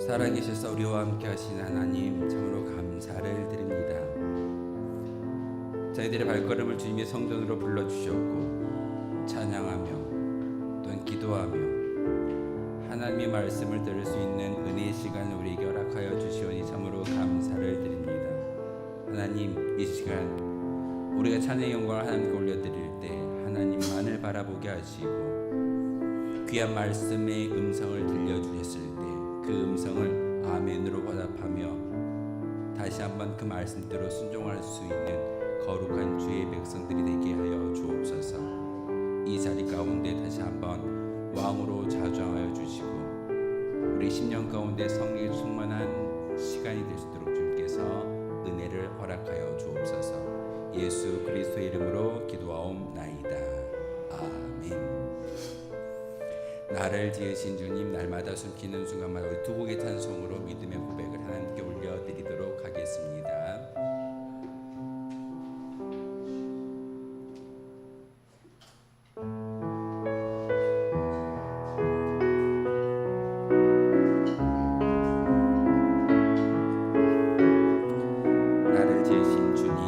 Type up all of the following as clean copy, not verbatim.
살아계셔서 우리와 함께 하신 하나님 참으로 감사를 드립니다. 저희들의 발걸음을 주님의 성전으로 불러주셨고 찬양하며 또한 기도하며 하나님의 말씀을 들을 수 있는 은혜의 시간을 우리에게 허락하여 주시오니 참으로 감사를 드립니다. 하나님, 이 시간 우리가 찬양의 영광을 하나님께 올려드릴 때 하나님만을 바라보게 하시고 귀한 말씀의 음성을 들려주셨을 때 그 음성을 아멘으로 화답하며 다시 한번 그 말씀대로 순종할 수 있는 거룩한 주의 백성들이 되게 하여 주옵소서. 이 자리 가운데 다시 한번 왕으로 자주하여 주시고 우리 10년 가운데 성령의 충만한 시간이 될 수 있도록 주님께서 은혜를 허락하여 주옵소서. 예수 그리스도의 이름으로 기도하옵나이다. 아멘. 나를 지으신 주님, 날마다 숨기는 순간마다 우리 두 곡의 찬송으로 믿음의 고백을 하나님께 올려드리도록 하겠습니다. 나를 지으신 주님,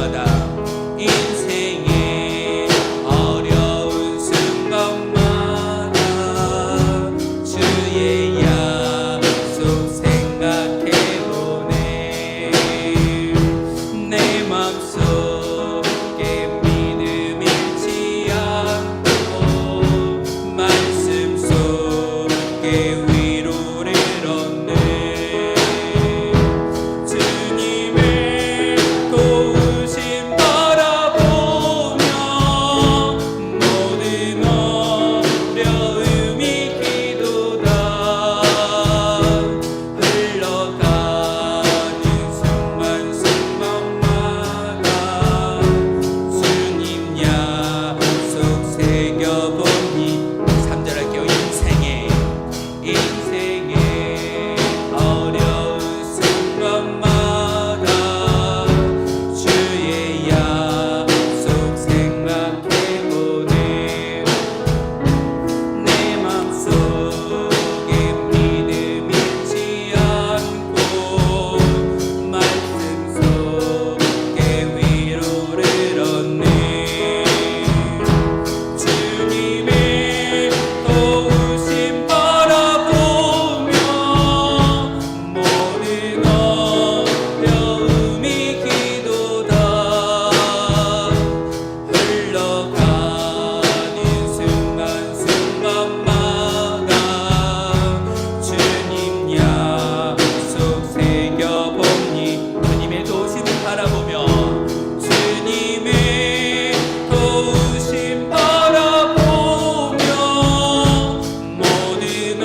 때마다 인생의 어려운 순간마다 주의 약속 생각해보네. 내 맘속에 믿음 잃지 않고 말씀 속에 위로를 얻네. 주님의 도우심 바라보며 모든 어려움이 기도다. 흘러가는 순간순간마다 주님 약속 새겨보니 3절 할게요. 인생의 어려운 순간마다 주의 약속 생각해보네. 내 맘속에 믿음 잃지 않고 말씀 속에 위로를 얻네. 주님의 도우심 바라보며 모든 어려움이 기도다. 흘러가는 순간순간마다 주님 약속 새겨보니 주님의 도우심을 바라보며 주님의 도우심 바라보며 모든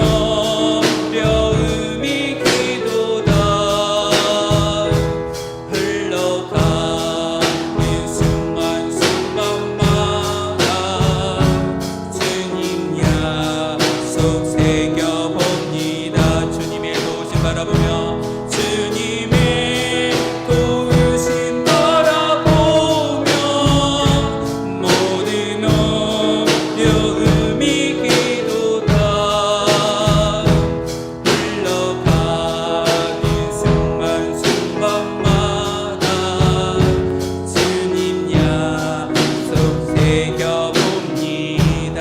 어려움이 기도다. 흘러가는 순간순간마다 주님 약속 새겨봅니다. 주님의 도우심 바라보며 주님의 도우심 바라보며 모든 어려움이 기도다. 흘러가는 순간순간마다 주님 약속 새겨봅니다.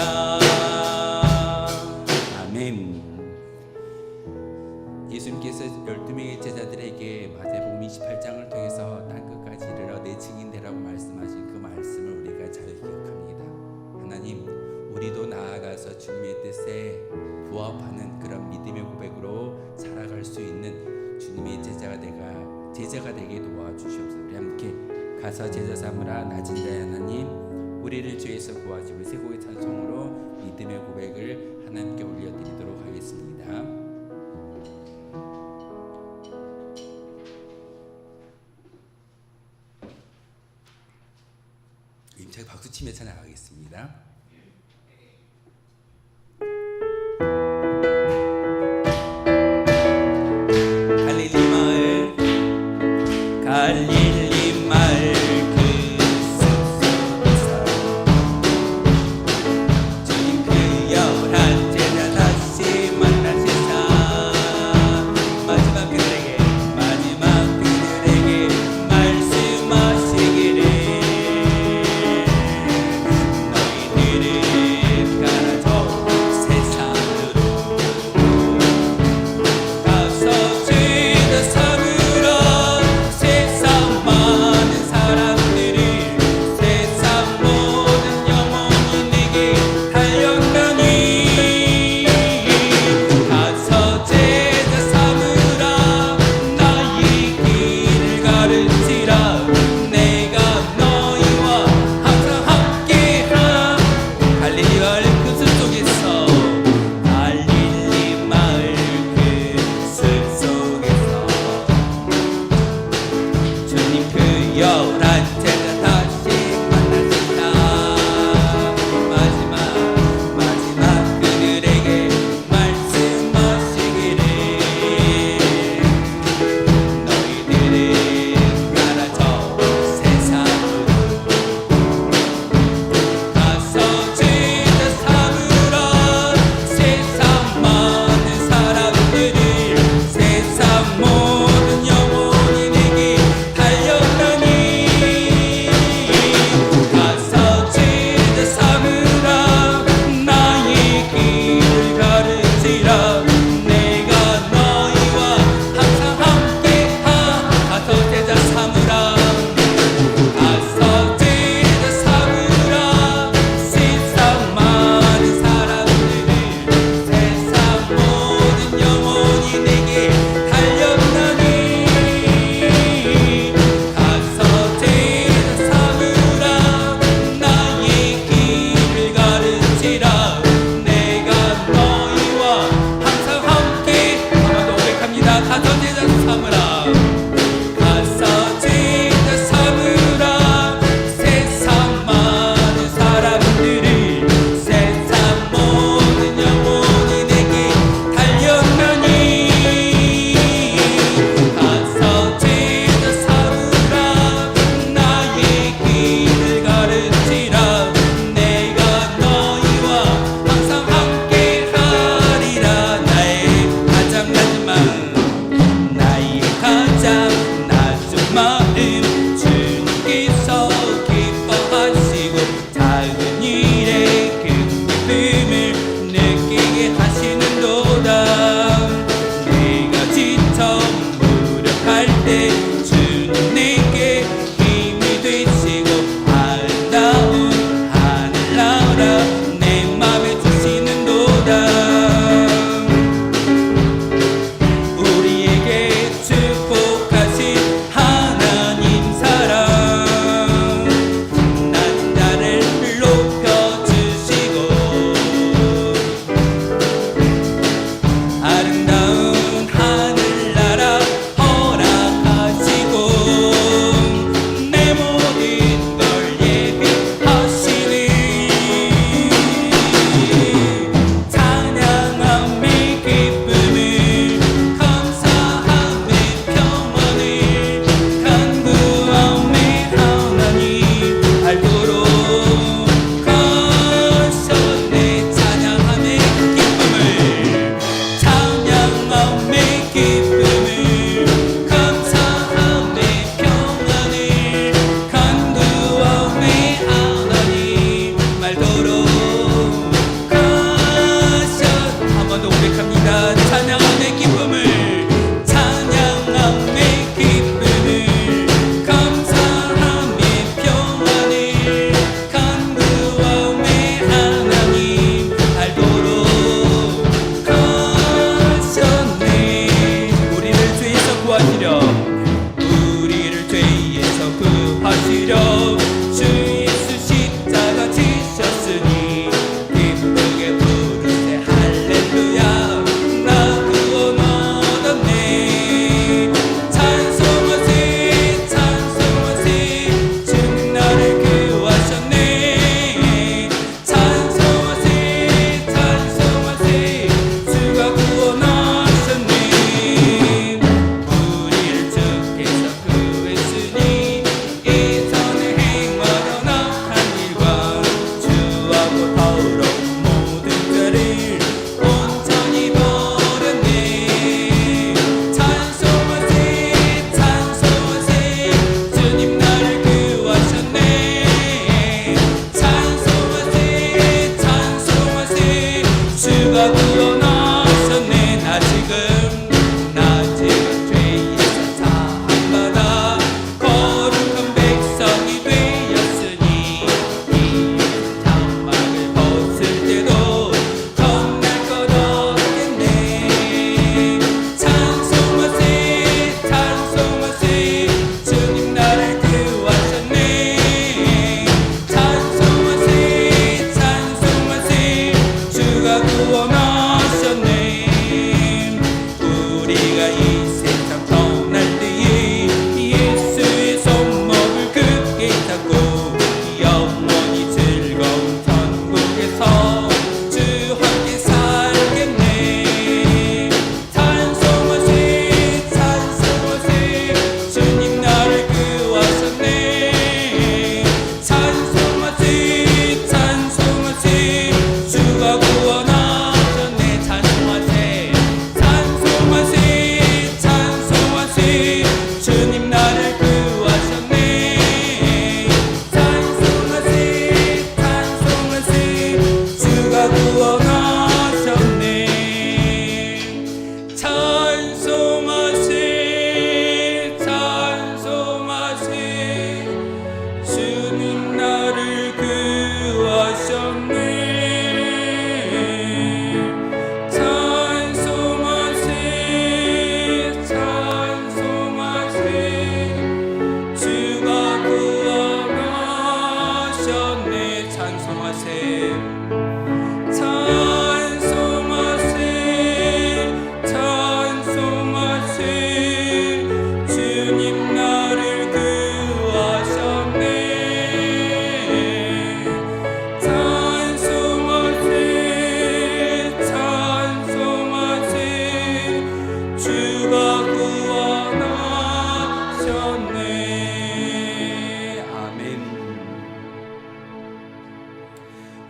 아멘. 예수님께서 12명의 제자들에게 마태복음 28장을 통해서 땅끝까지 이르러 내 증인되라고 말씀하신 그 말씀을 우리가 잘 기억합니다. 하나님, 우리도 나아가서 주님의 뜻에 부합하는 그런 믿음의 고백으로 살아갈 수 있는 주님의 제자가 되게 도와주시옵소서. 우리 함께 가서 제자 삼으라. 낮은 자의 하나님, 우리를 죄에서 구하시고 새 곡의 찬송으로 믿음의 고백을 하나님께 올려드리도록 하겠습니다. 임차게 박수치며 찬양하겠습니다. 갈릴리 마을 그 숲속에서 주님 그 11 제자 다시 만나시사 마지막 그들에게 말씀하시기를 너희들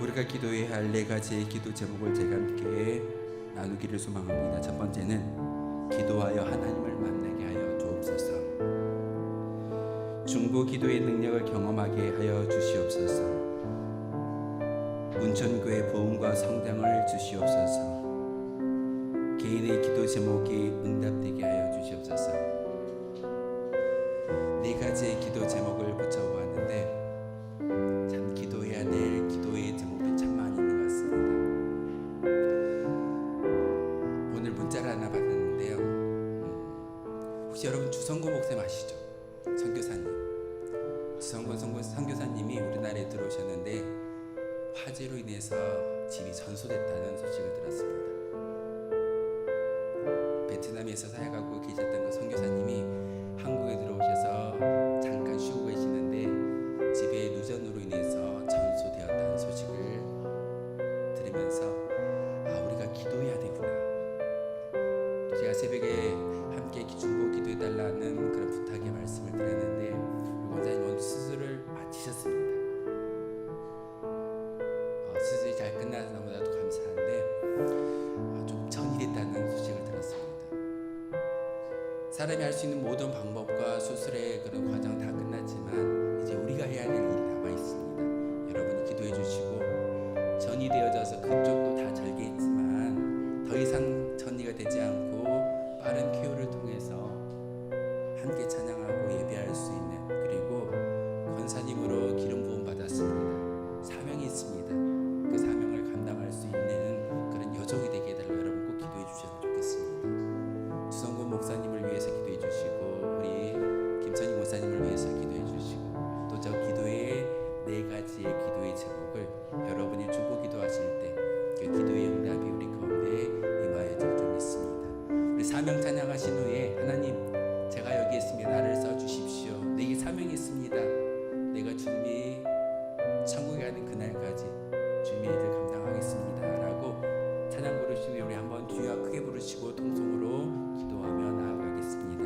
우리가 기도해야 할 네 가지의 기도 제목을 제가 함께 나누기를 소망합니다. 첫 번째는 기도하여 하나님을 만나게 하여 주옵소서. 중보 기도의 능력을 경험하게 하여 주시옵소서. 문천교회 부흥과 성장을 주시옵소서. 개인의 기도 제목이 응답되게 하여 주시옵소서. 네 가지의 기도 제목을 붙여보았는데 참 기도해야 될 기도의 제목이 참 많이 있는 것 같습니다. 오늘 문자를 하나 받았는데요. 혹시 여러분 주성구 목사님 아시죠? 선교사님. 주성구 선교사님이 우리나라에 들어오셨는데 화재로 인해서 집이 전소됐다는 소식을 들었습니다. 베트남에서 사역하고 계셨던 그 선교사님이 한국에 들어오셔서 잠깐 쉬고 계시는데 집에 누전으로 인해서 전소되었다는 소식을 들으면서 우리가 기도해야 되구나. 또 제가 새벽에 함께 중보 기도해달라는 그런 부탁의 말씀을 드렸는데 원장님 오늘 수술을 마치셨습니다. 수술이 잘 끝나서 너무나도 감사한데 좀 전이됐다는 소식을 들었습니다. 사람이 할 수 있는 모든 방법과 수술의 그런 과정 다 끝났지만 이제 우리가 해야 될 일이 남아 있습니다. 여러분이 기도해 주시고 전이 되어져서 그쪽도 다 절개했지만 더 이상 전이가 되지 않고 빠른 쾌유를 통해서 함께 찬양하고 예배할 수 있는, 그리고 권사님으로 기름 부음 받았습니다. 사명이 있습니다. 그 사명을 감당할 수 있는 그런 여정이 되게 해달라고 여러분 꼭 기도해 주셨으면 좋겠습니다. 주성구 목사님을 위해서 기도해 주시고 우리 김선희 목사님을 위해서 기도해 주시고 또 저 기도의 네 가지의 기도의 제목을 여러분이 주보 기도하실 때 그 기도의 응답이 우리 가운데 임하여질 줄 믿습니다. 우리 사명 찬양하신 후에 하나님 제가 여기 있습니다. 나를 써주십시오. 내게 사명이 있습니다. 내가 주님이 천국에 가는 그날까지 주님의 일을 감당하겠습니다 라고 찬양 부르시면 우리 한번 주여 크게 부르시고 통성으로 기도하며 나아가겠습니다.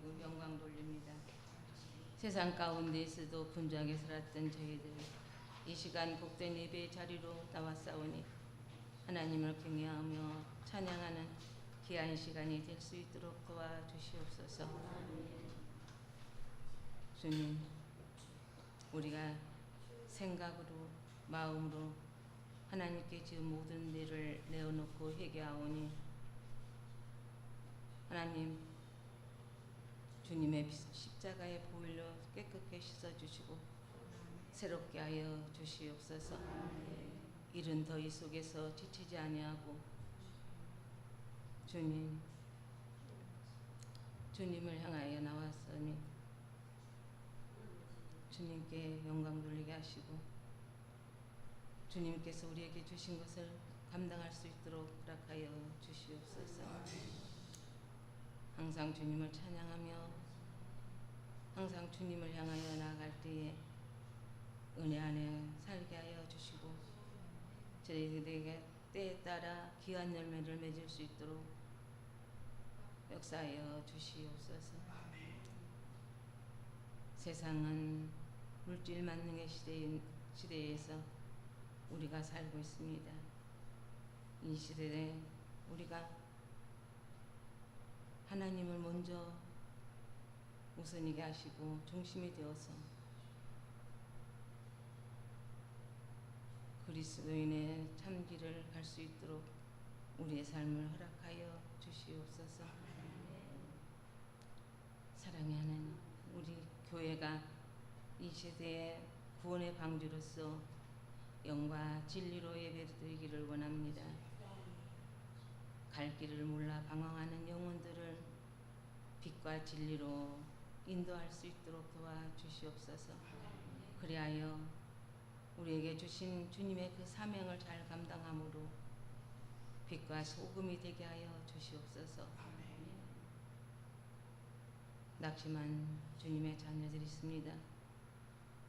드리고 영광 돌립니다. 세상 가운데에서도 분주하게 살았던 저희들 이 시간 복된 예배의 자리로 나왔사오니 하나님을 경외하며 찬양하는 귀한 시간이 될 수 있도록 도와주시옵소서. 주님, 우리가 생각으로 마음으로 하나님께 지은 모든 일을 내어놓고 회개하오니 하나님, 주님의 십자가의 보혈로 깨끗게 씻어주시고 새롭게 하여 주시옵소서. 이른 더위 속에서 지치지 아니하고 주님을 향하여 나왔으니 주님께 영광 돌리게 하시고 주님께서 우리에게 주신 것을 감당할 수 있도록 허락하여 주시옵소서. 항상 주님을 찬양하며 항상 주님을 향하여 나아갈 때에 은혜 안에 살게 하여 주시고 저희들에게 때에 따라 귀한 열매를 맺을 수 있도록 역사하여 주시옵소서. 세상은 물질 만능의 시대에서 우리가 살고 있습니다. 이 시대에 우리가 하나님을 먼저 우선이게 하시고 중심이 되어서 그리스도인의 참 길을 갈 수 있도록 우리의 삶을 허락하여 주시옵소서. 사랑의 하나님, 우리 교회가 이 시대의 구원의 방주로서 영과 진리로 예배드리기를 원합니다. 갈 길을 몰라 방황하는 영혼들을 빛과 진리로 인도할 수 있도록 도와주시옵소서. 그리하여 우리에게 주신 주님의 그 사명을 잘 감당함으로 빛과 소금이 되게 하여 주시옵소서. 낙심한 주님의 자녀들이 있습니다.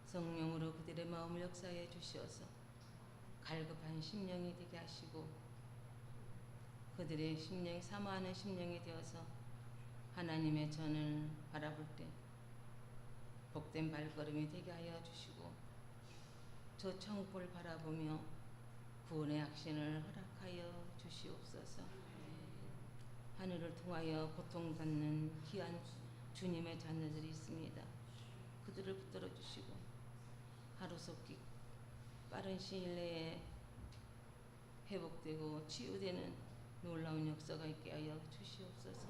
성령으로 그들의 마음을 역사해 주시어서 갈급한 심령이 되게 하시고 그들의 심령이 사모하는 심령이 되어서 하나님의 전을 바라볼 때 복된 발걸음이 되게 하여 주시고 저 천국을 바라보며 구원의 확신을 허락하여 주시옵소서. 하늘을 통하여 고통받는 귀한 주님의 자녀들이 있습니다. 그들을 붙들어 주시고 하루속히 빠른 시일 내에 회복되고 치유되는 놀라운 역사가 있게 하여 주시옵소서.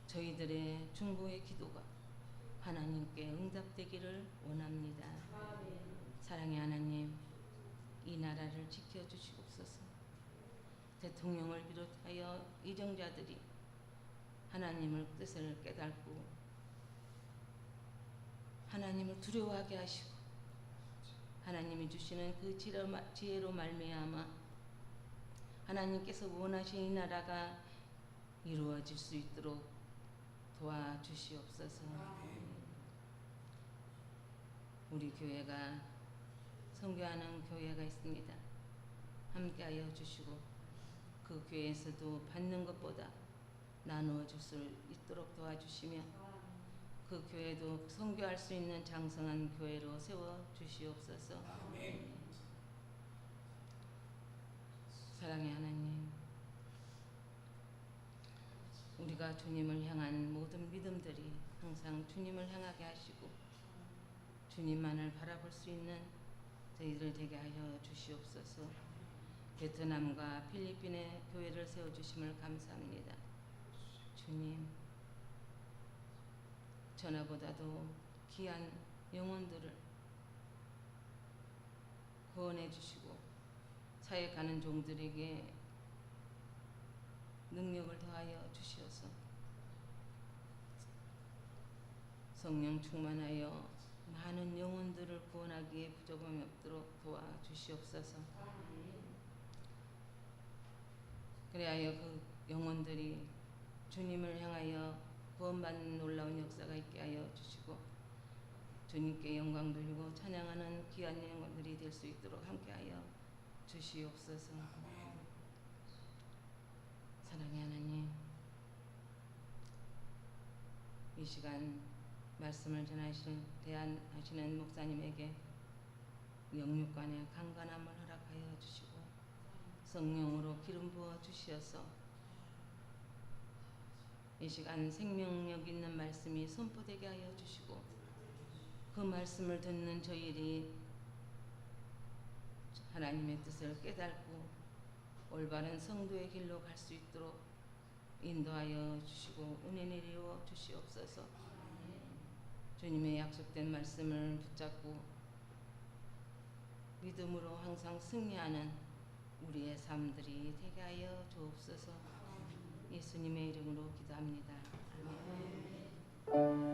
저희들의 중보의 기도가 하나님께 응답되기를 원합니다. 사랑의 하나님, 이 나라를 지켜주시옵소서. 대통령을 비롯하여 이정자들이 하나님의 뜻을 깨닫고 하나님을 두려워하게 하시고 하나님이 주시는 그 지혜로 말미암아 하나님께서 원하신 이 나라가 이루어질 수 있도록 도와주시옵소서. 우리 교회가 선교하는 교회가 있습니다. 함께하여 주시고 그 교회에서도 받는 것보다 나누어 줄 수 있도록 도와주시며 그 교회도 선교할 수 있는 장성한 교회로 세워 주시옵소서. 사랑의 하나님, 우리가 주님을 향한 모든 믿음들이 항상 주님을 향하게 하시고 주님만을 바라볼 수 있는 저희들 되게 하여 주시옵소서. 베트남과 필리핀의 교회를 세워주심을 감사합니다. 주님, 전하보다도 귀한 영혼들을 구원해 주시고 사역하는 종들에게 능력을 더하여 주시어서 성령 충만하여 많은 영혼들을 구원하기에 부족함이 없도록 도와주시옵소서. 그리하여 그 영혼들이 주님을 향하여 구원받는 놀라운 역사가 있게 하여 주시고 주님께 영광 돌리고 찬양하는 귀한 영혼들이 될 수 있도록 함께하여 주시옵소서. 사랑의 하나님, 이 시간 말씀을 대안하시는 목사님에게 영육간의 강건함을 허락하여 주시고 성령으로 기름 부어 주시어서 이 시간 생명력 있는 말씀이 선포되게 하여 주시고 그 말씀을 듣는 저희들이 하나님의 뜻을 깨닫고 올바른 성도의 길로 갈 수 있도록 인도하여 주시고 은혜 내려 주시옵소서. 주님의 약속된 말씀을 붙잡고 믿음으로 항상 승리하는 우리의 삶들이 되게 하여 주옵소서. 예수님의 이름으로 기도합니다. 아멘.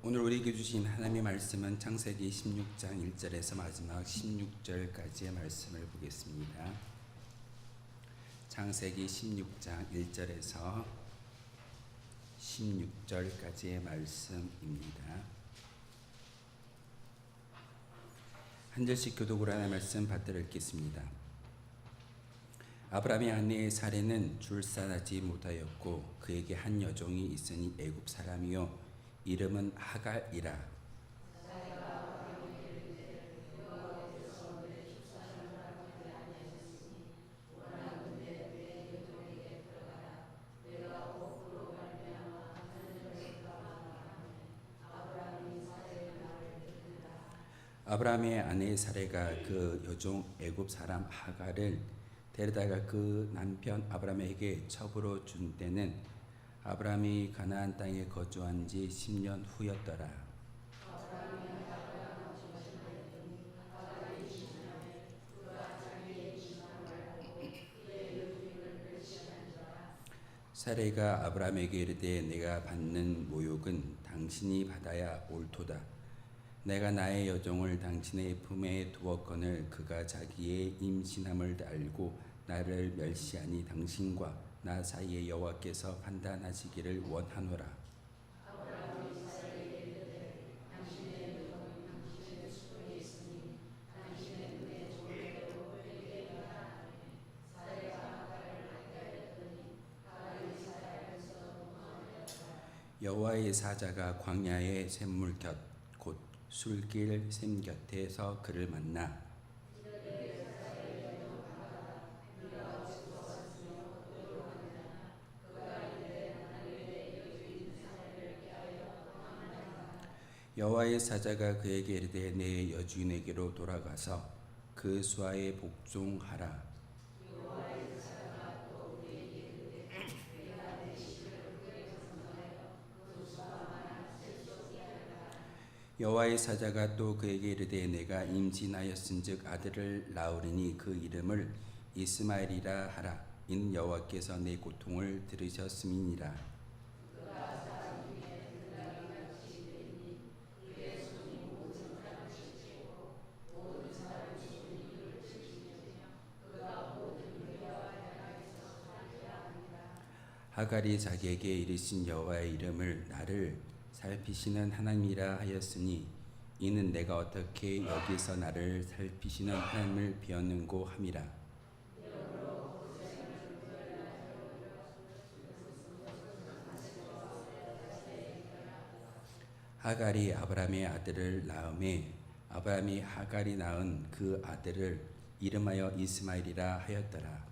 오늘 우리에게 주신 하나님의 말씀은 창세기 16장 1절에서 마지막 16절까지의 말씀을 보겠습니다. 창세기 16장 1절에서 16절까지의 말씀입니다. 한 절씩 교독으로 하나님의 말씀 받들어 읽겠습니다. 아브라함의 아내 사레는 출산하지 못하였고 그에게 한 여종이 있으니 애굽 사람이요 이름은 하갈이라. 아브라함의 아내 사레가 그 여종 애굽 사람 하갈을 데려다가 그 남편 아브라함에게 첩으로 준 때는 아브라함이 가나안 땅에 거주한 지 10년 후였더라. 사레가 아브라함에게 이르되 내가 받는 모욕은 당신이 받아야 옳도다. 내가 나의 여종을 당신의 품에 두었거늘 그가 자기의 임신함을 알고 나를 멸시하니 당신과 나 사이에 여호와께서 판단하시기를 원하노라. 여호와의 사자가 광야의 샘물 곁 곧 술길 샘 곁에서 그를 만나 여호와의 사자가 그에게 이르되 내 여주인에게로 돌아가서 그 수하에 복종하라. 여호와의 사자가 또 그에게 이르되 내가 임신하였은즉 아들을 낳으리니 그 이름을 이스마엘이라 하라. 이는 여호와께서 내 고통을 들으셨음이니라. 하갈이 자기에게 이르신 여호와의 이름을 나를 살피시는 하나님이라 하였으니 이는 내가 어떻게 여기서 나를 살피시는 하나님을 비었는고 함이라. 하갈이 아브라함의 아들을 낳음에 아브라함이 하갈이 낳은 그 아들을 이름하여 이스마엘이라 하였더라.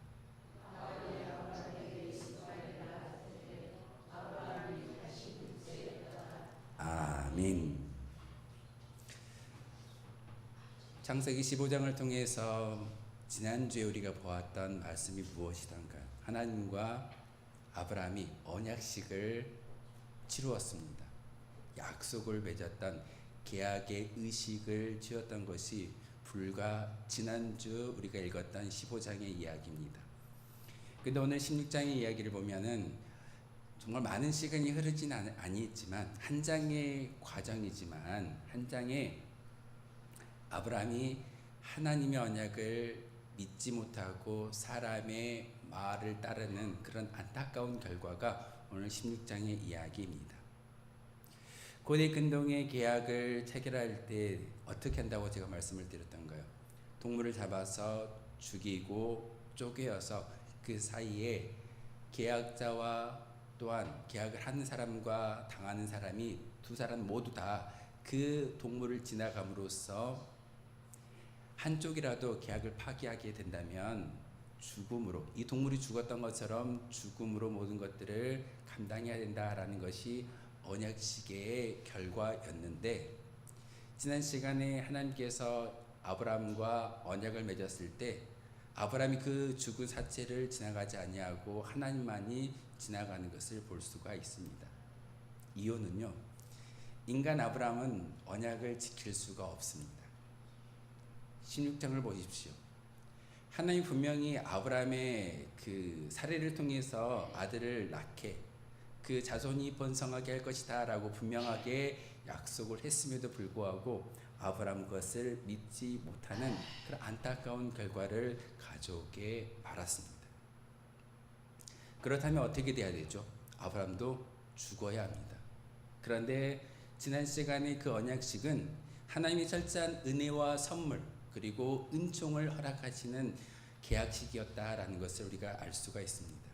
아멘. 창세기 15장을 통해서 지난주에 우리가 보았던 말씀이 무엇이던가? 하나님과 아브라함이 언약식을 치루었습니다. 약속을 맺었던 계약의 의식을 지었던 것이 불과 지난주 우리가 읽었던 15장의 이야기입니다. 근데 오늘 16장의 이야기를 보면은 정말 많은 시간이 흐르진 아니지만 한 장의 과정이지만 한 장의 아브라함이 하나님의 언약을 믿지 못하고 사람의 말을 따르는 그런 안타까운 결과가 오늘 16장의 이야기입니다. 고대 근동의 계약을 체결할 때 어떻게 한다고 제가 말씀을 드렸던가요? 동물을 잡아서 죽이고 쪼개어서 그 사이에 계약자와 또한 계약을 하는 사람과 당하는 사람이 두 사람 모두 다 그 동물을 지나감으로써 한쪽이라도 계약을 파기하게 된다면 죽음으로, 이 동물이 죽었던 것처럼 죽음으로 모든 것들을 감당해야 된다라는 것이 언약식의 결과였는데, 지난 시간에 하나님께서 아브라함과 언약을 맺었을 때 아브라함이 그 죽은 사체를 지나가지 아니하고 하나님만이 지나가는 것을 볼 수가 있습니다. 이유는요, 인간 아브라함은 언약을 지킬 수가 없습니다. 16장을 보십시오. 하나님 분명히 아브라함의 그 사례를 통해서 아들을 낳게, 그 자손이 번성하게 할 것이다 라고 분명하게 약속을 했음에도 불구하고 아브라함 그것을 믿지 못하는 그런 안타까운 결과를 가져오게 말았습니다. 그렇다면 어떻게 돼야 되죠? 아브라함도 죽어야 합니다. 그런데 지난 시간에 그 언약식은 하나님의 철저한 은혜와 선물 그리고 은총을 허락하시는 계약식이었다라는 것을 우리가 알 수가 있습니다.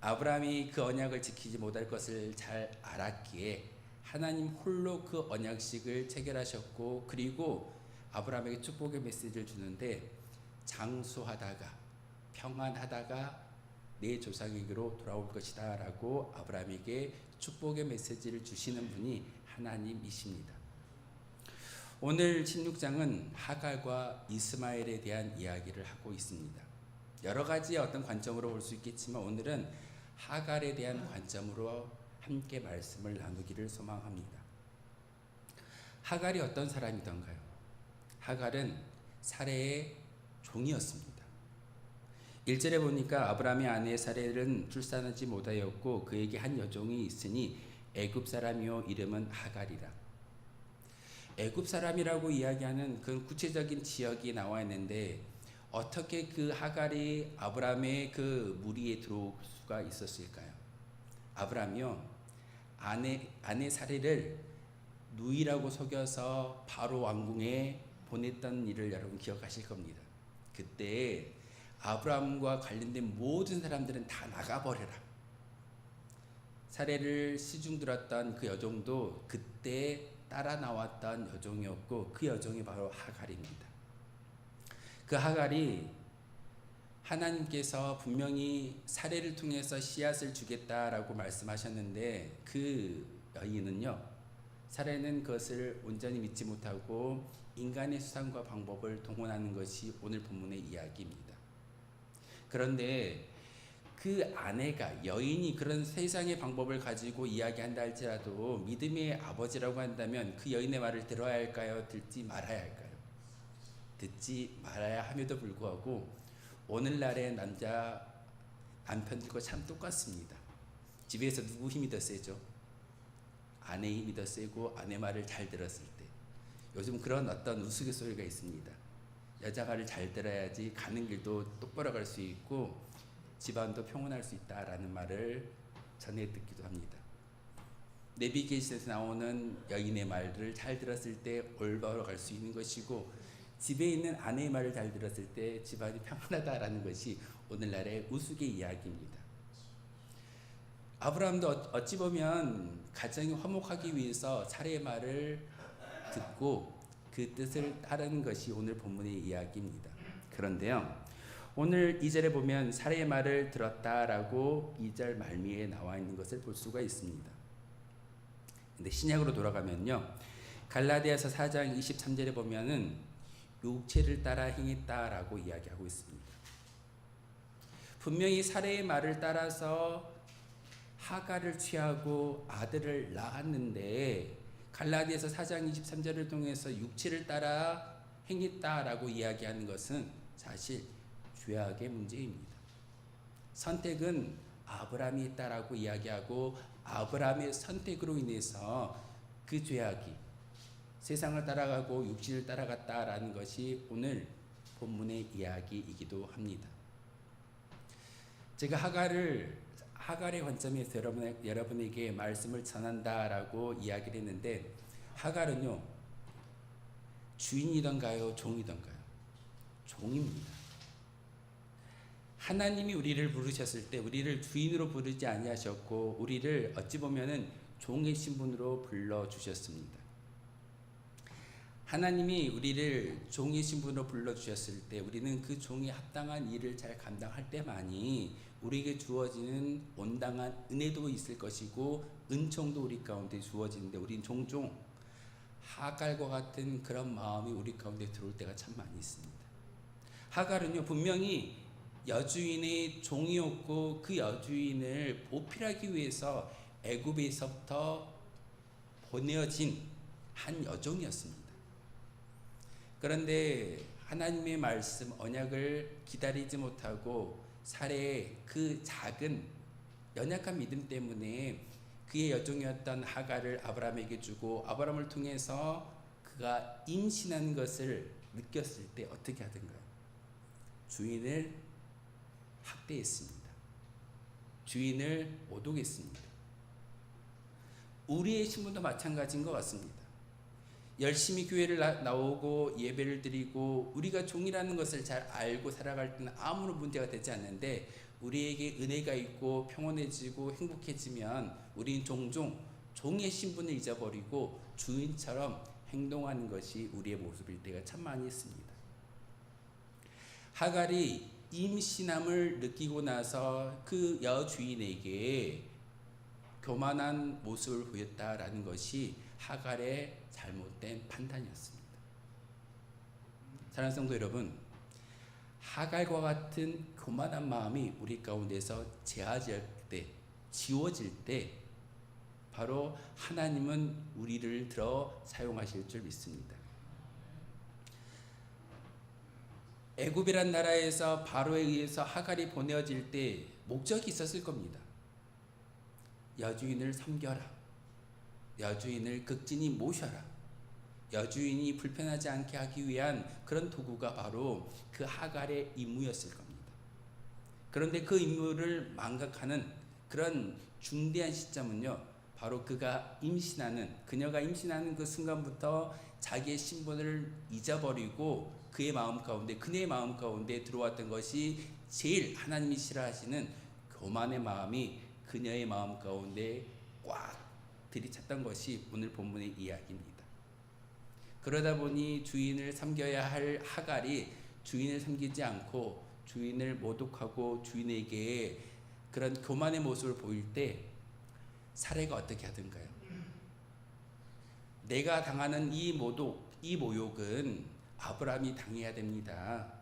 아브라함이 그 언약을 지키지 못할 것을 잘 알았기에 하나님 홀로 그 언약식을 체결하셨고, 그리고 아브라함에게 축복의 메시지를 주는데 장수하다가 평안하다가 내 조상에게로 돌아올 것이다 라고 아브라함에게 축복의 메시지를 주시는 분이 하나님이십니다. 오늘 16장은 하갈과 이스마엘에 대한 이야기를 하고 있습니다. 여러 가지의 어떤 관점으로 볼 수 있겠지만 오늘은 하갈에 대한 관점으로 함께 말씀을 나누기를 소망합니다. 하갈이 어떤 사람이던가요? 하갈은 사레의 종이었습니다. 1절에 보니까 아브라함의 아내 사레는 출산하지 못하였고 그에게 한 여종이 있으니 애굽 사람이요 이름은 하갈이라. 애굽 사람이라고 이야기하는 그 구체적인 지역이 나와 있는데 어떻게 그 하갈이 아브라함의 그 무리에 들어올 수가 있었을까요? 아브라함이요 아내 사레를 누이라고 속여서 바로 왕궁에 보냈던 일을 여러분 기억하실 겁니다. 그때 아브라함과 관련된 모든 사람들은 다 나가버려라. 사레를 시중들었던 그 여종도 그때 따라 나왔던 여종이었고 그 여종이 바로 하갈입니다. 그 하갈이 하나님께서 분명히 사레를 통해서 씨앗을 주겠다라고 말씀하셨는데 그 여인은요, 사레는 그것을 온전히 믿지 못하고 인간의 수단과 방법을 동원하는 것이 오늘 본문의 이야기입니다. 그런데 그 아내가, 여인이 그런 세상의 방법을 가지고 이야기한다 할지라도 믿음의 아버지라고 한다면 그 여인의 말을 들어야 할까요? 듣지 말아야 할까요? 듣지 말아야 함에도 불구하고 오늘날의 남편들과 참 똑같습니다. 집에서 누구 힘이 더 세죠? 아내 힘이 더 세고 아내 말을 잘 들었을 때. 요즘 그런 어떤 우스갯소리가 있습니다. 여자 말을 잘 들어야지 가는 길도 똑바로 갈 수 있고 집안도 평온할 수 있다라는 말을 전해 듣기도 합니다. 내비게이션에서 나오는 여인의 말을 잘 들었을 때 올바로 갈 수 있는 것이고 집에 있는 아내의 말을 잘 들었을 때 집안이 평안하다라는 것이 오늘날의 우스개 이야기입니다. 아브라함도 어찌 보면 가정이 화목하기 위해서 사레의 말을 듣고 그 뜻을 따르는 것이 오늘 본문의 이야기입니다. 그런데요, 오늘 2절에 보면 사레의 말을 들었다라고 2절 말미에 나와 있는 것을 볼 수가 있습니다. 근데 신약으로 돌아가면요, 갈라디아서 4장 23절에 보면은 육체를 따라 행했다라고 이야기하고 있습니다. 분명히 사레의 말을 따라서 하갈을 취하고 아들을 낳았는데 갈라디아서 4장 23절을 통해서 육체를 따라 행했다라고 이야기하는 것은 사실 죄악의 문제입니다. 선택은 아브라함이 했다라고 이야기하고 아브라함의 선택으로 인해서 그 죄악이 세상을 따라가고 육신을 따라갔다라는 것이 오늘 본문의 이야기이기도 합니다. 제가 하갈의 관점에서 여러분에게 말씀을 전한다라고 이야기를 했는데, 하갈은요 주인이던가요 종이던가요? 종입니다. 하나님이 우리를 부르셨을 때 우리를 주인으로 부르지 아니하셨고 우리를 어찌 보면은 종의 신분으로 불러주셨습니다. 하나님이 우리를 종의 신분으로 불러주셨을 때 우리는 그 종에 합당한 일을 잘 감당할 때만이 우리에게 주어지는 온당한 은혜도 있을 것이고 은총도 우리 가운데 주어지는데, 우린 종종 하갈과 같은 그런 마음이 우리 가운데 들어올 때가 참 많이 있습니다. 하갈은요 분명히 여주인의 종이었고 그 여주인을 보필하기 위해서 애굽에서부터 보내어진 한 여종이었습니다. 그런데 하나님의 말씀 언약을 기다리지 못하고 사례의 그 작은 연약한 믿음 때문에 그의 여종이었던 하갈을 아브라함에게 주고 아브라함을 통해서 그가 임신한 것을 느꼈을 때 어떻게 하던가요? 주인을 학대했습니다. 주인을 모독했습니다. 우리의 신분도 마찬가지인 것 같습니다. 열심히 교회를 나오고 예배를 드리고 우리가 종이라는 것을 잘 알고 살아갈 때는 아무런 문제가 되지 않는데, 우리에게 은혜가 있고 평온해지고 행복해지면 우리는 종종 종의 신분을 잊어버리고 주인처럼 행동하는 것이 우리의 모습일 때가 참 많이 있습니다. 하갈이 임신함을 느끼고 나서 그 여주인에게 교만한 모습을 보였다라는 것이 하갈의 잘못된 판단이었습니다. 사랑하는 성도 여러분, 하갈과 같은 교만한 마음이 우리 가운데서 지워질 때 바로 하나님은 우리를 들어 사용하실 줄 믿습니다. 애굽이란 나라에서 바로에 의해서 하갈이 보내어질 때 목적이 있었을 겁니다. 여주인을 섬겨라. 여주인을 극진히 모셔라. 여주인이 불편하지 않게 하기 위한 그런 도구가 바로 그 하갈의 임무였을 겁니다. 그런데 그 임무를 망각하는 그런 중대한 시점은요, 바로 그녀가 임신하는 그 순간부터 자기의 신분을 잊어버리고 그녀의 마음 가운데 들어왔던 것이 제일 하나님이 싫어하시는 교만의 마음이 그녀의 마음 가운데 꽉 들이찼던 것이 오늘 본문의 이야기입니다. 그러다 보니 주인을 섬겨야 할 하갈이 주인을 섬기지 않고 주인을 모독하고 주인에게 그런 교만의 모습을 보일 때 사례가 어떻게 하던가요? 내가 당하는 이 모욕은 아브라함이 당해야 됩니다.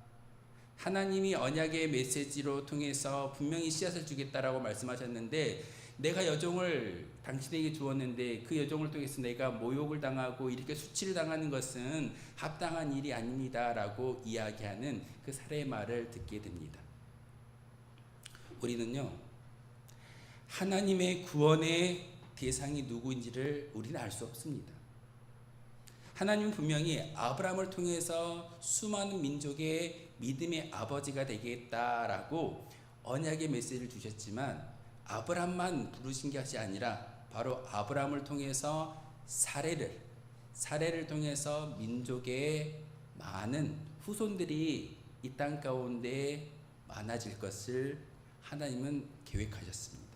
하나님이 언약의 메시지로 통해서 분명히 씨앗을 주겠다라고 말씀하셨는데, 내가 여종을 당신에게 주었는데 그 여종을 통해서 내가 모욕을 당하고 이렇게 수치를 당하는 것은 합당한 일이 아닙니다라고 이야기하는 그 사례의 말을 듣게 됩니다. 우리는요, 하나님의 구원의 대상이 누구인지를 우리는 알 수 없습니다. 하나님은 분명히 아브라함을 통해서 수많은 민족의 믿음의 아버지가 되겠다라고 언약의 메시지를 주셨지만, 아브라함만 부르신 것이 아니라 바로 아브라함을 통해서 사례를 통해서 민족의 많은 후손들이 이 땅 가운데 많아질 것을 하나님은 계획하셨습니다.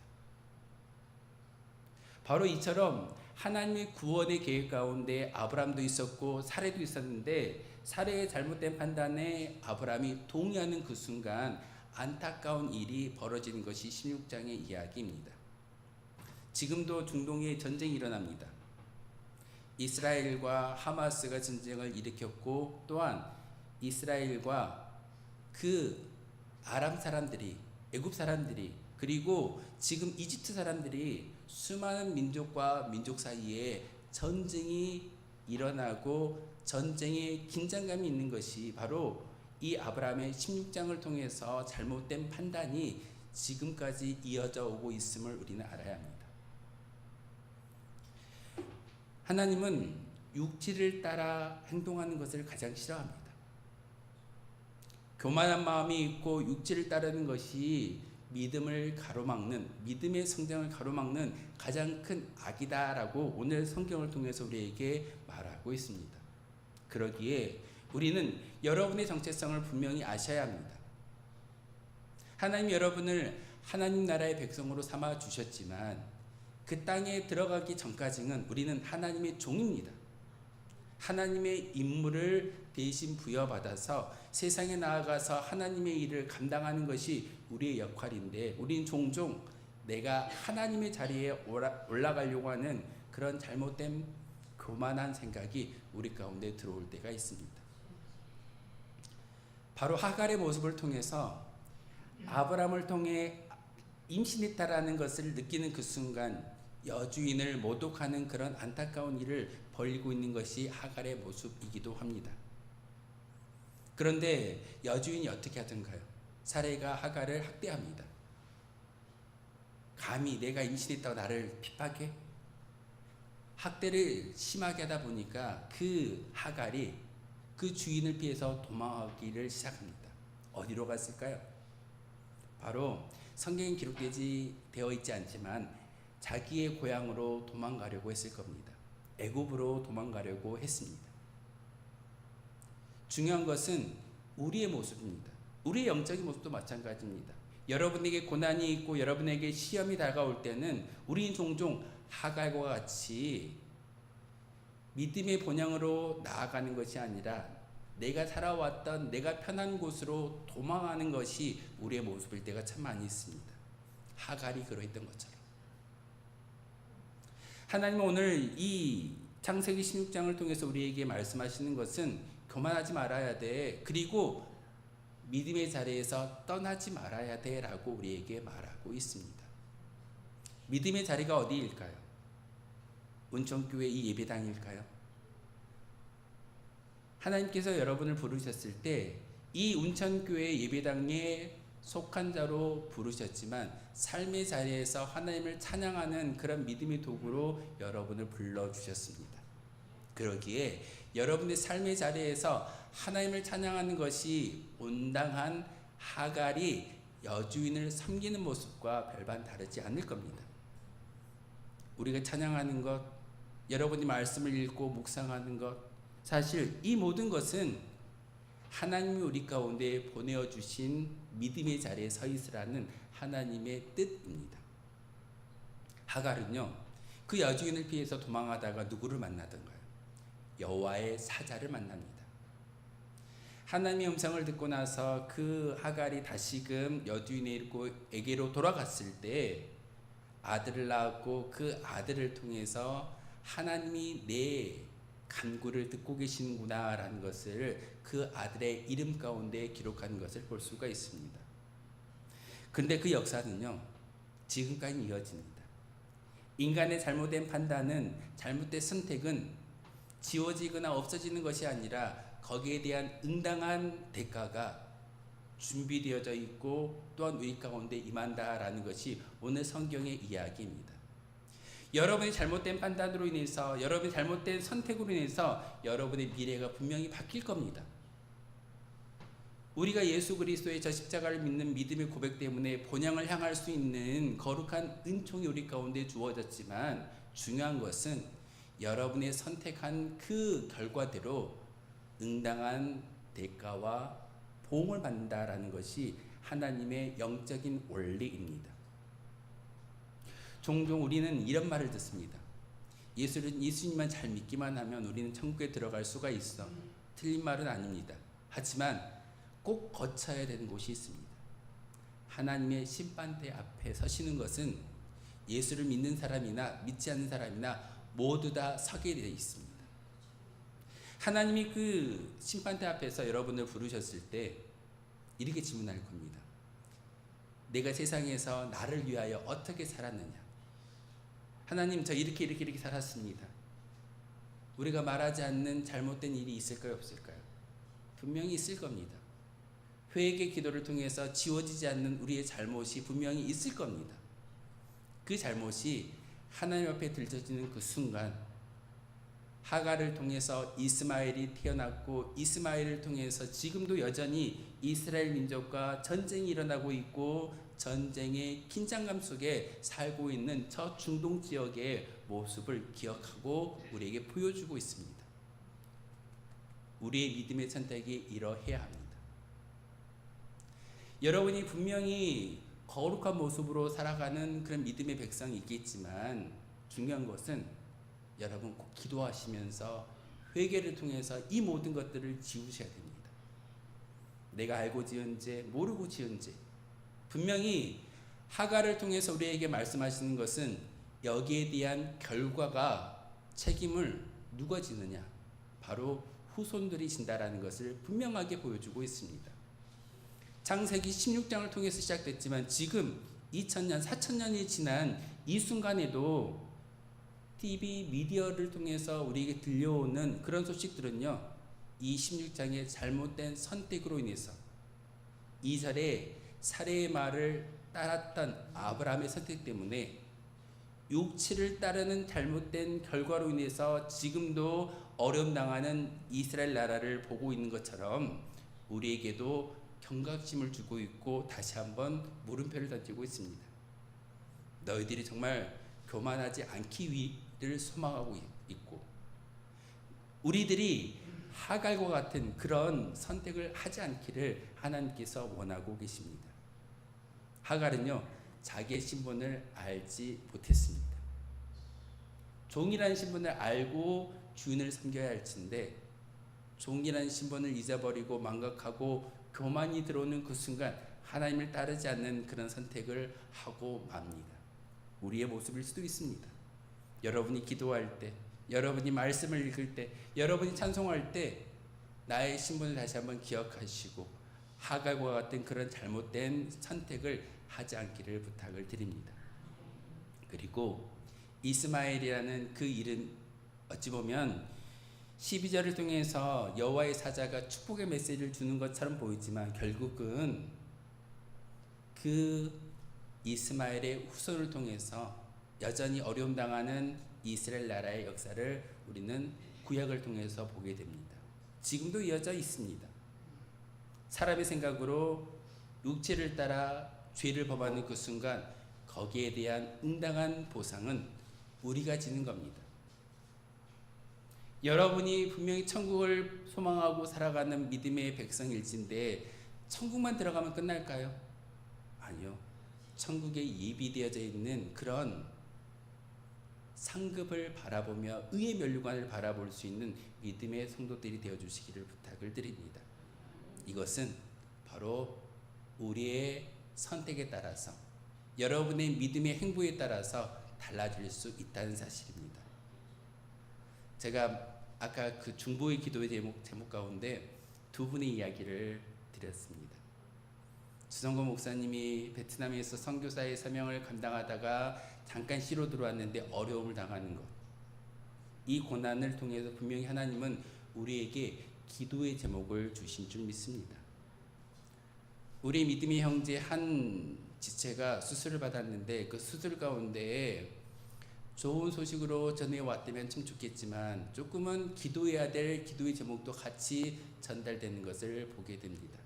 바로 이처럼 하나님의 구원의 계획 가운데 아브라함도 있었고 사례도 있었는데, 사례의 잘못된 판단에 아브라함이 동의하는 그 순간 안타까운 일이 벌어지는 것이 16장의 이야기입니다. 지금도 중동에 전쟁이 일어납니다. 이스라엘과 하마스가 전쟁을 일으켰고, 또한 이스라엘과 그 아람 사람들이, 애굽 사람들이, 그리고 지금 이집트 사람들이 수많은 민족과 민족 사이에 전쟁이 일어나고 전쟁에 긴장감이 있는 것이 바로 이 아브라함의 16장을 통해서 잘못된 판단이 지금까지 이어져 오고 있음을 우리는 알아야 합니다. 하나님은 육체를 따라 행동하는 것을 가장 싫어합니다. 교만한 마음이 있고 육체를 따르는 것이 믿음을 가로막는, 믿음의 성장을 가로막는 가장 큰 악이다라고 오늘 성경을 통해서 우리에게 말하고 있습니다. 그러기에 우리는 여러분의 정체성을 분명히 아셔야 합니다. 하나님 여러분을 하나님 나라의 백성으로 삼아 주셨지만 그 땅에 들어가기 전까지는 우리는 하나님의 종입니다. 하나님의 임무를 대신 부여받아서 세상에 나아가서 하나님의 일을 감당하는 것이 우리의 역할인데, 우리는 종종 내가 하나님의 자리에 올라가려고 하는 그런 잘못된 교만한 생각이 우리 가운데 들어올 때가 있습니다. 바로 하갈의 모습을 통해서 아브라함을 통해 임신했다라는 것을 느끼는 그 순간 여주인을 모독하는 그런 안타까운 일을 벌이고 있는 것이 하갈의 모습이기도 합니다. 그런데 여주인이 어떻게 하던가요? 사례가 하갈을 학대합니다. 감히 내가 임신했다고 나를 핍박해? 학대를 심하게 하다 보니까 그 하갈이 그 주인을 피해서 도망하기를 시작합니다. 어디로 갔을까요? 바로 성경에 되어 있지 않지만 자기의 고향으로 도망가려고 했을 겁니다. 애굽으로 도망가려고 했습니다. 중요한 것은 우리의 모습입니다. 우리의 영적인 모습도 마찬가지입니다. 여러분에게 고난이 있고 여러분에게 시험이 다가올 때는 우리는 종종 하갈과 같이 믿음의 본향으로 나아가는 것이 아니라 내가 살아왔던 내가 편한 곳으로 도망하는 것이 우리의 모습일 때가 참 많이 있습니다. 하갈이 그러했던 것처럼. 하나님은 오늘 이 창세기 16장을 통해서 우리에게 말씀하시는 것은 교만하지 말아야 돼, 그리고 믿음의 자리에서 떠나지 말아야 돼 라고 우리에게 말하고 있습니다. 믿음의 자리가 어디일까요? 운천교회 이 예배당일까요? 하나님께서 여러분을 부르셨을 때 이 운천교회 예배당에 속한 자로 부르셨지만 삶의 자리에서 하나님을 찬양하는 그런 믿음의 도구로 여러분을 불러주셨습니다. 그러기에 여러분의 삶의 자리에서 하나님을 찬양하는 것이 온당한 하갈이 여주인을 섬기는 모습과 별반 다르지 않을 겁니다. 우리가 찬양하는 것, 여러분이 말씀을 읽고 묵상하는 것, 사실 이 모든 것은 하나님이 우리 가운데 보내어 주신 믿음의 자리에 서 있으라는 하나님의 뜻입니다. 하갈은요, 그 여주인을 피해서 도망하다가 누구를 만나던가요? 여호와의 사자를 만납니다. 하나님의 음성을 듣고 나서 그 하갈이 다시금 여주인에게로 돌아갔을 때 아들을 낳았고 그 아들을 통해서 하나님이 내 간구를 듣고 계시는구나 라는 것을 그 아들의 이름 가운데 기록한 것을 볼 수가 있습니다. 근데 그 역사는요, 지금까지 이어집니다. 인간의 잘못된 판단은, 잘못된 선택은 지워지거나 없어지는 것이 아니라 거기에 대한 응당한 대가가 준비되어져 있고 또한 우리 가운데 임한다라는 것이 오늘 성경의 이야기입니다. 여러분의 잘못된 판단으로 인해서, 여러분의 잘못된 선택으로 인해서 여러분의 미래가 분명히 바뀔 겁니다. 우리가 예수 그리스도의 저 십자가를 믿는 믿음의 고백 때문에 본향을 향할 수 있는 거룩한 은총이 우리 가운데 주어졌지만, 중요한 것은 여러분의 선택한 그 결과대로 응당한 대가와 보응을 받는다라는 것이 하나님의 영적인 원리입니다. 종종 우리는 이런 말을 듣습니다. 예수님만 잘 믿기만 하면 우리는 천국에 들어갈 수가 있어. 틀린 말은 아닙니다. 하지만 꼭 거쳐야 되는 곳이 있습니다. 하나님의 심판대 앞에 서시는 것은 예수를 믿는 사람이나 믿지 않는 사람이나 모두 다 서게 되어 있습니다. 하나님이 그 심판대 앞에서 여러분을 부르셨을 때 이렇게 질문할 겁니다. 내가 세상에서 나를 위하여 어떻게 살았느냐? 하나님, 저 이렇게 살았습니다. 우리가 말하지 않는 잘못된 일이 있을까요, 없을까요? 분명히 있을 겁니다. 회개 기도를 통해서 지워지지 않는 우리의 잘못이 분명히 있을 겁니다. 그 잘못이 하나님 앞에 들춰지는 그 순간 하갈을 통해서 이스마엘이 태어났고 이스마엘을 통해서 지금도 여전히 이스라엘 민족과 전쟁이 일어나고 있고 전쟁의 긴장감 속에 살고 있는 저 중동 지역의 모습을 기억하고 우리에게 보여주고 있습니다. 우리의 믿음의 선택이 이러해야 합니다. 여러분이 분명히 거룩한 모습으로 살아가는 그런 믿음의 백성이 있겠지만 중요한 것은 여러분 꼭 기도하시면서 회개를 통해서 이 모든 것들을 지우셔야 됩니다. 내가 알고 지은 죄, 모르고 지은 죄. 분명히 하갈을 통해서 우리에게 말씀하시는 것은 여기에 대한 결과가 책임을 누가 지느냐? 바로 후손들이 진다라는 것을 분명하게 보여주고 있습니다. 창세기 16장을 통해서 시작됐지만 지금 2000년, 4000년이 지난 이 순간에도 TV, 미디어를 통해서 우리에게 들려오는 그런 소식들은요, 이 16장의 잘못된 선택으로 인해서 2절에 사레의 말을 따랐던 아브라함의 선택 때문에 육체를 따르는 잘못된 결과로 인해서 지금도 어려움 당하는 이스라엘 나라를 보고 있는 것처럼 우리에게도 경각심을 주고 있고 다시 한번 물음표를 던지고 있습니다. 너희들이 정말 교만하지 않기를 소망하고 있고 우리들이 하갈과 같은 그런 선택을 하지 않기를 하나님께서 원하고 계십니다. 하갈은요, 자기의 신분을 알지 못했습니다. 종이라는 신분을 알고 주인을 섬겨야 할진데 종이라는 신분을 잊어버리고 망각하고 교만이 들어오는 그 순간 하나님을 따르지 않는 그런 선택을 하고 맙니다. 우리의 모습일 수도 있습니다. 여러분이 기도할 때, 여러분이 말씀을 읽을 때, 여러분이 찬송할 때 나의 신분을 다시 한번 기억하시고 하갈과 같은 그런 잘못된 선택을 하지 않기를 부탁을 드립니다. 그리고 이스마엘이라는 그 이름 어찌 보면 12절을 통해서 여호와의 사자가 축복의 메시지를 주는 것처럼 보이지만 결국은 그 이스마엘의 후손을 통해서 여전히 어려움 당하는 이스라엘 나라의 역사를 우리는 구약을 통해서 보게 됩니다. 지금도 이어져 있습니다. 사람의 생각으로 육체를 따라 죄를 범하는 그 순간 거기에 대한 응당한 보상은 우리가 지는 겁니다. 여러분이 분명히 천국을 소망하고 살아가는 믿음의 백성일진데 천국만 들어가면 끝날까요? 아니요. 천국에 예비되어져 있는 그런 상급을 바라보며 의의 면류관을 바라볼 수 있는 믿음의 성도들이 되어주시기를 부탁을 드립니다. 이것은 바로 우리의 선택에 따라서 여러분의 믿음의 행보에 따라서 달라질 수 있다는 사실입니다. 제가 아까 그 중보의 기도의 제목 가운데 두 분의 이야기를 드렸습니다. 주성곤 목사님이 베트남에서 선교사의 사명을 감당하다가 잠깐 시로 들어왔는데 어려움을 당하는 것. 이 고난을 통해서 분명히 하나님은 우리에게 기도의 제목을 주신 줄 믿습니다. 우리 믿음의 형제 한 지체가 수술을 받았는데 그 수술 가운데 좋은 소식으로 전해왔다면 참 좋겠지만 조금은 기도해야 될 기도의 제목도 같이 전달되는 것을 보게 됩니다.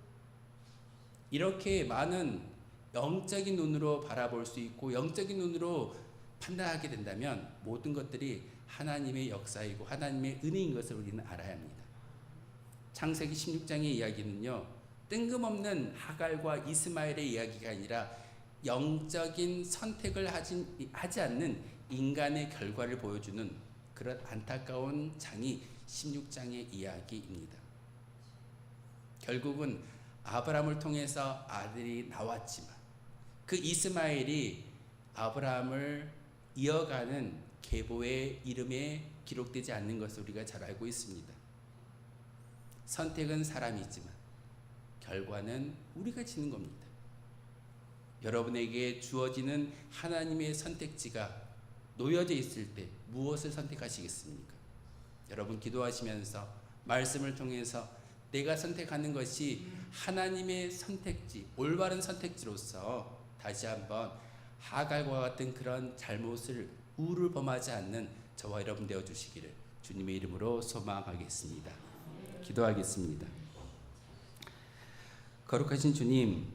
이렇게 많은 영적인 눈으로 바라볼 수 있고 영적인 눈으로 판단하게 된다면 모든 것들이 하나님의 역사이고 하나님의 은혜인 것을 우리는 알아야 합니다. 창세기 16장의 이야기는요, 뜬금없는 하갈과 이스마엘의 이야기가 아니라 영적인 선택을 하지 않는 인간의 결과를 보여주는 그런 안타까운 장이 16장의 이야기입니다. 결국은 아브라함을 통해서 아들이 나왔지만 그 이스마엘이 아브라함을 이어가는 계보의 이름에 기록되지 않는 것을 우리가 잘 알고 있습니다. 선택은 사람이지만 결과는 우리가 지는 겁니다. 여러분에게 주어지는 하나님의 선택지가 놓여져 있을 때 무엇을 선택하시겠습니까? 여러분 기도하시면서 말씀을 통해서 내가 선택하는 것이 하나님의 선택지, 올바른 선택지로서 다시 한번 하갈과 같은 그런 잘못을 우를 범하지 않는 저와 여러분 되어 주시기를 주님의 이름으로 소망하겠습니다. 기도하겠습니다. 거룩하신 주님,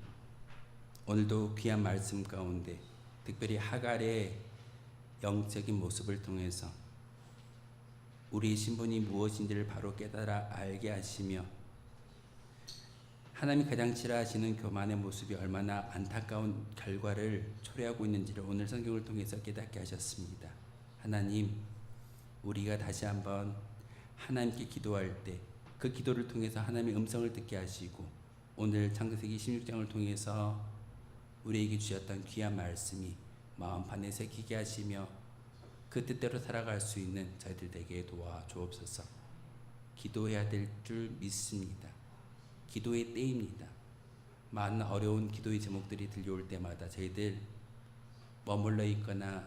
오늘도 귀한 말씀 가운데 특별히 하갈의 영적인 모습을 통해서 우리의 신분이 무엇인지를 바로 깨달아 알게 하시며 하나님이 가장 싫어하시는 교만의 모습이 얼마나 안타까운 결과를 초래하고 있는지를 오늘 성경을 통해서 깨닫게 하셨습니다. 하나님, 우리가 다시 한번 하나님께 기도할 때 그 기도를 통해서 하나님의 음성을 듣게 하시고 오늘 창세기 16장을 통해서 우리에게 주셨던 귀한 말씀이 마음판에 새기게 하시며 그 뜻대로 살아갈 수 있는 저희들 되게 도와주옵소서. 기도해야 될 줄 믿습니다. 기도의 때입니다. 많은 어려운 기도의 제목들이 들려올 때마다 저희들 머물러 있거나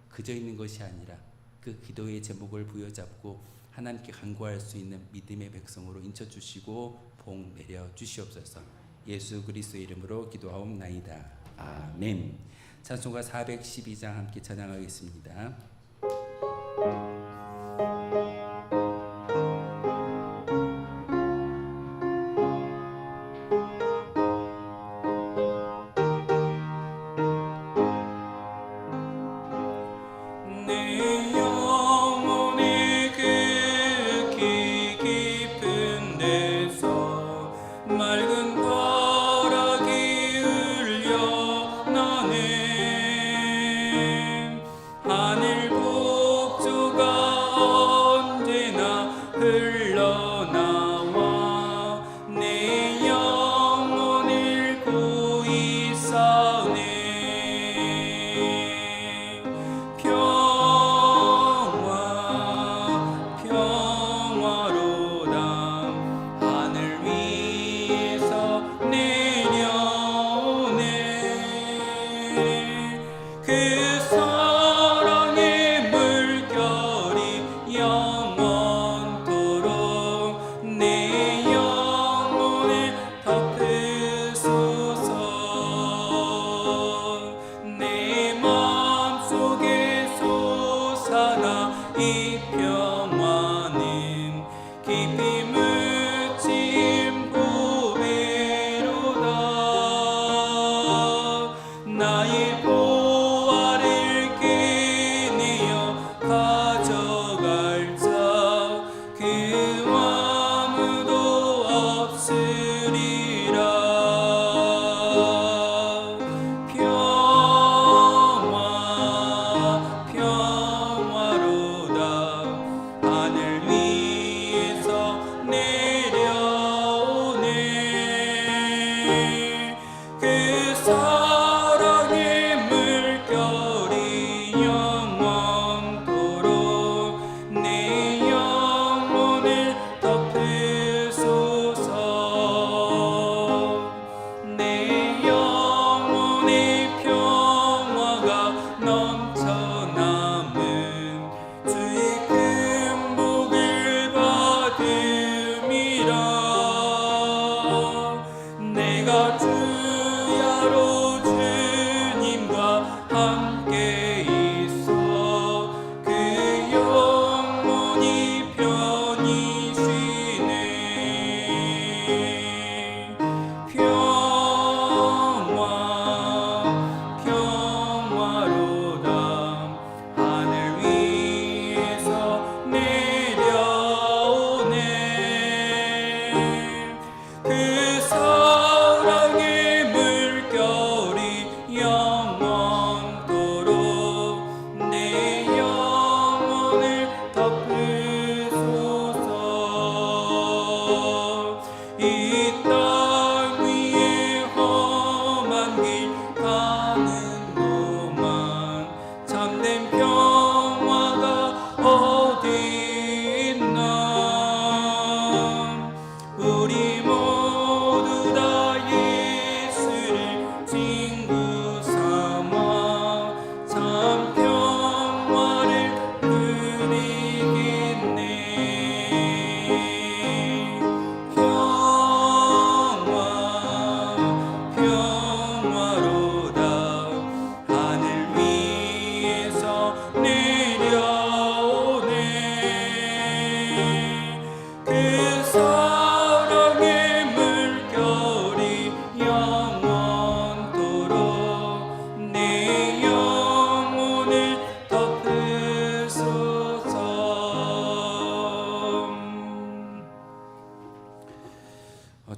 그저 있는 것이 아니라 그 기도의 제목을 부여잡고 하나님께 간구할 수 있는 믿음의 백성으로 인쳐주시고 복 내려 주시옵소서. 예수 그리스도의 이름으로 기도하옵나이다. 아멘. 찬송가 412장 함께 찬양하겠습니다.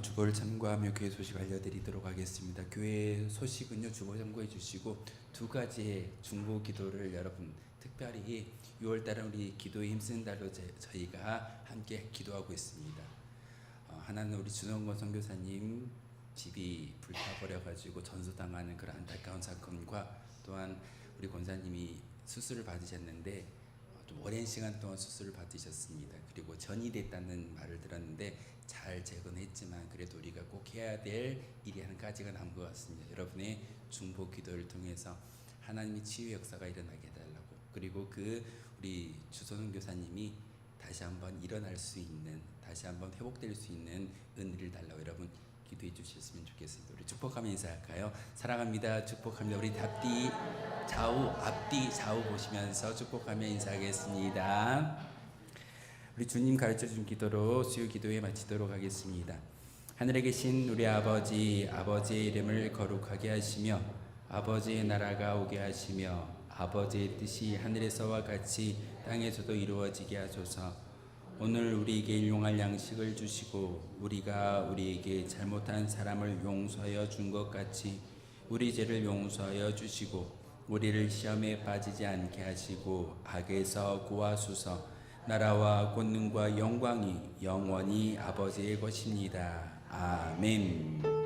주보를 참고하며 교회 소식 알려드리도록 하겠습니다. 교회 소식은요, 주보 참고해 주시고 두 가지의 중보 기도를 여러분 특별히 6월달은 우리 기도에 힘쓰는 달로 저희가 함께 기도하고 있습니다. 하나는 우리 준원권 선교사님 집이 불타버려가지고 전소당하는 그런 안타까운 사건과, 또한 우리 권사님이 수술을 받으셨는데 좀 오랜 시간 동안 수술을 받으셨습니다. 그리고 전이 됐다는 말을 들었는데 잘 재건했지만 그래도 우리가 꼭 해야 될 일이 한 가지가 남은 것 같습니다. 여러분의 중보 기도를 통해서 하나님의 치유 역사가 일어나게 해달라고, 그리고 우리 주선훈 교사님이 다시 한번 일어날 수 있는, 다시 한번 회복될 수 있는 은혜를 달라고 여러분 기도해 주셨으면 좋겠습니다. 우리 축복하며 인사할까요? 사랑합니다. 축복합니다. 우리 앞뒤 좌우 보시면서 축복하며 인사하겠습니다. 우리 주님 가르쳐준 기도로 수요 기도에 마치도록 하겠습니다. 하늘에 계신 우리 아버지, 아버지의 이름을 거룩하게 하시며 아버지의 나라가 오게 하시며 아버지의 뜻이 하늘에서와 같이 땅에서도 이루어지게 하소서. 오늘 우리에게 일용할 양식을 주시고 우리가 우리에게 잘못한 사람을 용서하여 준 것 같이 우리 죄를 용서하여 주시고 우리를 시험에 빠지지 않게 하시고 악에서 구하소서. 나라와 권능과 영광이 영원히 아버지의 것입니다. 아멘.